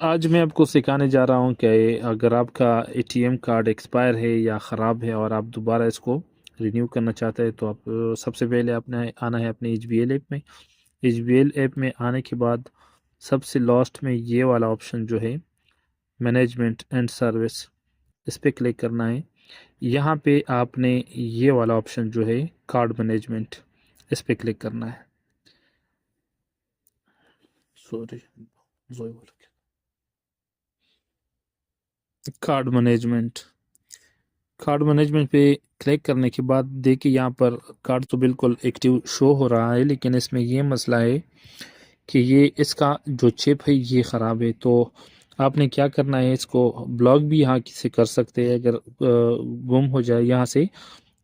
आज मैं आपको सिखाने जा रहा हूँ कि अगर आपका एटीएम कार्ड एक्सपायर है या ख़राब है और आप दोबारा इसको रिन्यू करना चाहते हैं तो आप सबसे पहले आपने आना है अपने एचबीएल ऐप में। एचबीएल ऐप में आने के बाद सबसे लास्ट में ये वाला ऑप्शन जो है मैनेजमेंट एंड सर्विस, इस पर क्लिक करना है। यहाँ पे आपने ये वाला ऑप्शन जो है कार्ड मैनेजमेंट, इस पर क्लिक करना है। Sorry, card management, card management पे क्लिक करने के बाद देखिए यहाँ पर कार्ड तो बिल्कुल एक्टिव शो हो रहा है, लेकिन इसमें ये मसला है कि ये इसका जो चिप है ये ख़राब है। तो आपने क्या करना है, इसको ब्लॉक भी यहाँ से कर सकते हैं। अगर गुम हो जाए यहाँ से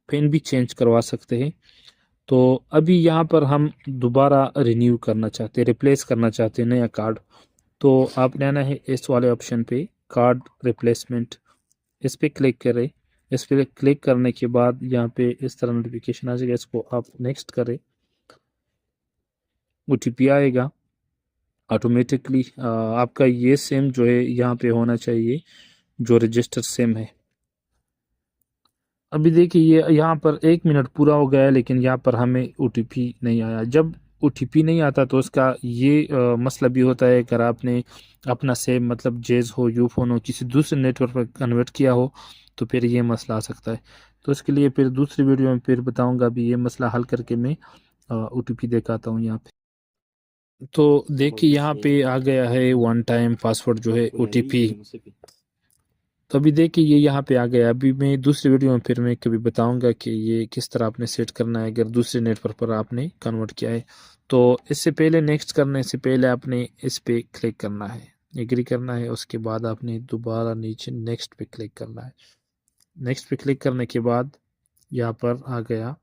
पिन भी चेंज करवा सकते हैं। तो अभी यहाँ पर हम दोबारा रिन्यू करना चाहते हैं, रिप्लेस करना चाहते हैं नया कार्ड। तो आपने आना है इस वाले ऑप्शन पे कार्ड रिप्लेसमेंट, इस पर क्लिक करें। इस पर क्लिक करने के बाद यहाँ पे इस तरह नोटिफिकेशन आ जाएगा, इसको आप नेक्स्ट करें। ओटीपी आएगा ऑटोमेटिकली। आपका ये सिम जो है यहाँ पे होना चाहिए जो रजिस्टर सिम है। अभी देखिए ये यहाँ पर 1 मिनट पूरा हो गया है, लेकिन यहाँ पर हमें ओटीपी नहीं आया। जब ओटीपी नहीं आता तो उसका ये मसला भी होता है, अगर आपने अपना सेम मतलब जेज हो, यूफोन हो, किसी दूसरे नेटवर्क पर कन्वर्ट किया हो तो फिर ये मसला आ सकता है। तो इसके लिए फिर दूसरी वीडियो में फिर बताऊंगा। अभी ये मसला हल करके मैं ओटीपी दिखाता हूँ यहाँ पे। तो देखिए यहाँ पे आ गया है वन टाइम पासवर्ड जो है ओटीपी। तो अभी देखिए ये यहाँ पे आ गया। अभी मैं दूसरी वीडियो में फिर मैं कभी बताऊंगा कि ये किस तरह आपने सेट करना है अगर दूसरे नेटवर्क पर आपने कन्वर्ट किया है। तो इससे पहले नेक्स्ट करने से पहले आपने इस पे क्लिक करना है, एग्री करना है। उसके बाद आपने दोबारा नीचे नेक्स्ट पे क्लिक करना है। नेक्स्ट पे क्लिक करने के बाद यहाँ पर आ गया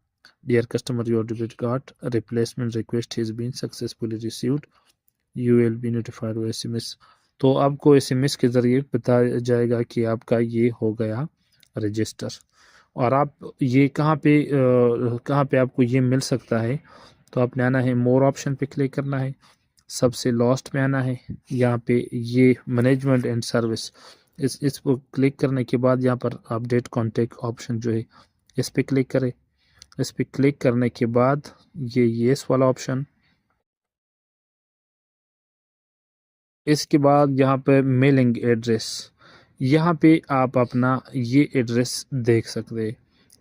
dear customer your debit card replacement request has been successfully received, you will be notified by SMS. तो आपको एसएमएस के ज़रिए बताया जाएगा कि आपका ये हो गया रजिस्टर। और आप ये कहाँ पे आपको ये मिल सकता है। तो आपने आना है मोर ऑप्शन पे क्लिक करना है, सबसे लास्ट में आना है। यहाँ पे ये मैनेजमेंट एंड सर्विस, इस पर क्लिक करने के बाद यहाँ पर अपडेट कॉन्टेक्ट ऑप्शन जो है इस पर क्लिक करें। इस पर क्लिक करने के बाद ये येस वाला ऑप्शन, इसके बाद यहाँ पे मेलिंग एड्रेस, यहाँ पे आप अपना ये एड्रेस देख सकते हैं।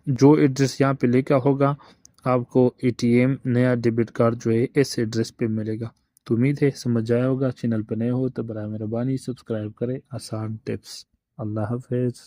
जो एड्रेस यहाँ पे लिखा होगा आपको एटीएम नया डेबिट कार्ड जो है इस एड्रेस पे मिलेगा। तो उम्मीद है समझ आया होगा। चैनल पर नए हो तो बराए मेहरबानी सब्सक्राइब करें। आसान टिप्स। अल्लाह हाफिज़।